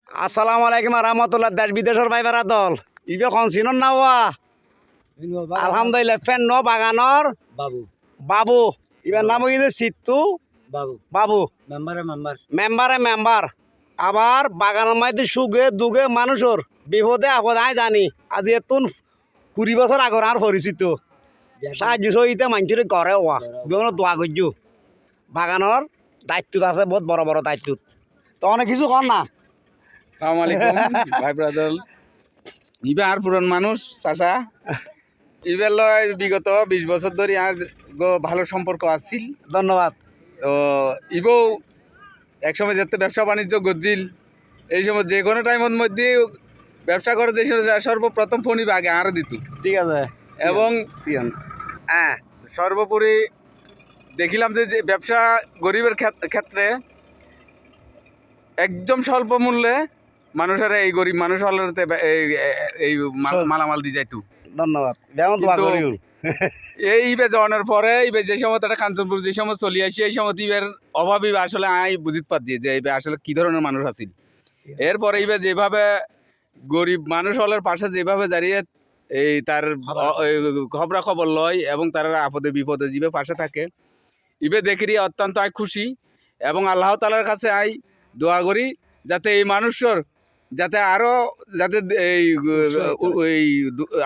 আসসালামু আলাইকুম রহমতুল্লাহ। দেশ বিদেশের ভাই বেড়া দল ইবে কোন চিনন না ওয়া আলহামদুলিল্লাহ ফেন ন বাগানর বাবু বাবু ইবার নাম হইছে সিত্তু বাবু বাবু মেম্বার মেম্বার আবার বাগানের মধ্যে সুগে দুগে মানুষের বিপদে আপদে আই জানি আজি এতুন 20 বছর আগর আর পরিচিত সাহায্য সহিতে মানুষের ঘরে হওয়া বিভিন্ন দোয়া করছু বাগানের দায়িত্ব আছে বহুত বড় বড় দায়িত্ব তো অনেক কিছু কর না। সালাম আলাইকুম ভাই ব্রাদার। ইবে আর পুরান মানুষ চাচা ইবে লয় বিগত 20 বছর ধরে আর ভালো সম্পর্ক আসছিল। ধন্যবাদ। তো ইবও একসময় যেতে ব্যবসা বাণিজ্য করছিল, এই সময় যে কোনো টাইমের মধ্যে ব্যবসা করে যে সর্বপ্রথম ফোন ইবে আগে আর দিত। ঠিক আছে এবং হ্যাঁ সর্বোপরি দেখিলাম যে ব্যবসা গরিবের ক্ষেত্রে একদম স্বল্প মূল্যে মানুষেরা এই গরিব মানুষ এই মালামাল দিয়ে যাইতো। ধন্যবাদ। যেমন দোয়া করি এই ইবে যাওয়ানোর পরে ইবে যে সময় একটা কাঞ্চনপুর যে সময় চলে আসি এই সময় ইবের অভাব ইবে আসলে আই বুঝিত পারছি যে ইবে আসলে কি ধরনের মানুষ আছিল। এরপরে ইবে যেভাবে গরিব মানুষ হলের পাশে যেভাবে দাঁড়িয়ে এই তার খবরা খবর লয় এবং তারা আপদে বিপদে জীবে পাশে থাকে ইবে দেখি অত্যন্ত আই খুশি এবং আল্লাহ তাআলার কাছে আই দোয়া করি যাতে এই মানুষের যাতে আরো যাতে এই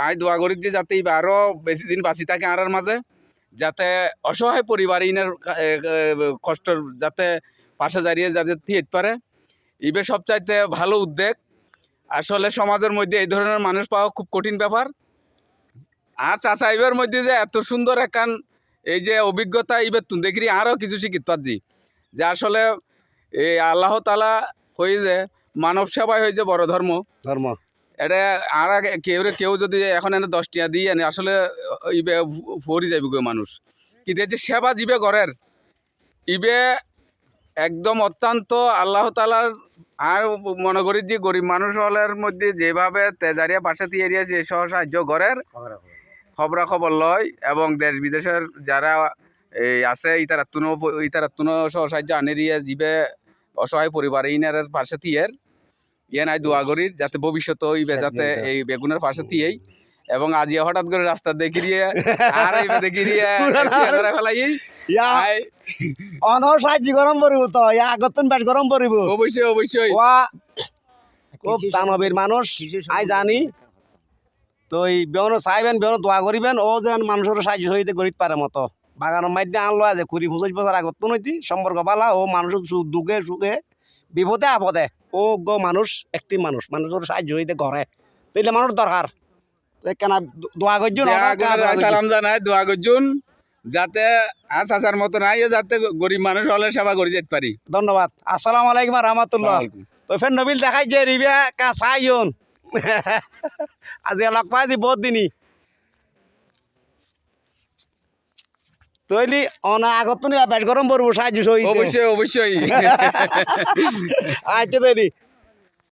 আই দোয়া করি যে যাতে আরো বেশি দিন বাঁচি থাকে আর মাঝে, যাতে অসহায় পরিবার ইনের কষ্টর যাতে পাশে দাঁড়িয়ে যাতে থিয়েট পারে। ইবে সবচাইতে ভালো উদ্যোগ। আসলে সমাজের মধ্যে এই ধরনের মানুষ পাওয়া খুব কঠিন ব্যাপার। আর চাচা ইবের মধ্যে যে এত সুন্দর একখান এই যে অভিজ্ঞতা ইবের তুন দেখি আরও কিছু শিখিত পারছি যে আসলে এই আল্লাহ তাআলা হয়ে যে মানব সেবাই হয়েছে বড় ধর্ম। এটা আর কেউ যদি এখন এনে 10 টাকা দিয়ে আনে আসলে ইবে ভরি যাইব গো মানুষ, কিন্তু এই যে সেবা দিবে ঘরের ইবে একদম অত্যন্ত আল্লাহ তাআলার। আর মনে করি যে গরিব মানুষ হলের মধ্যে যেভাবে তেজারিয়া পাশে দিয়ে দিয়েছে এই সহ সাহায্য ঘরের খবরা খবর লয় এবং দেশ বিদেশের যারা এই আছে ইতারাতুনো সহ সাহায্য আনে দিয়ে জীবে অসহায় পরিবার ইনার পাশে দিয়ে ইয়ে নাই দোয়া করি যাতে ভবিষ্যতে ইবে যাতে এই বেগুনের পাশে দিয়েই এবং আজি হঠাৎ করে রাস্তা দেখি আর এইবে দেখি ফেলাই সাহায্য গরম পড়িব তো আগতন বেশ গরম পড়িব অবশ্যই খুব দানবীর মানুষ আই জানি। তো এই বেউনো চাইবেন বেউনো দোয়া করিবেন ও যেন মানুষের সাহায্য সহিতে গরিব পারে মতো বাগানের মধ্যে আনলো যে 20-25 বছর আগত নইতি সম্পর্ক পালা ও মানুষ দুঃখে সুখে বিপদে আপদে ও গো মানুষ একটি মানুষের সাহায্য হইতে ঘরে তাইলে মানুষ দরকার কেন দোয়া করছুন সালাম জানাই দোয়া করছুন যাতে আর চাচার মতো নাই যাতে গরিব মানুষ হলে সেবা করে যেতে পারি। ধন্যবাদ। আসসালামু আলাইকুম রহমতুল্লাহ। তো ফের নবিল দেখাই যে রিবা কা সাইন আজি লগ পাই দি বহুত দিনই তৈলি অনা আগত বেশ গরম পড়বো সাহায্য সহিত অবশ্যই আচ্ছা তৈরি।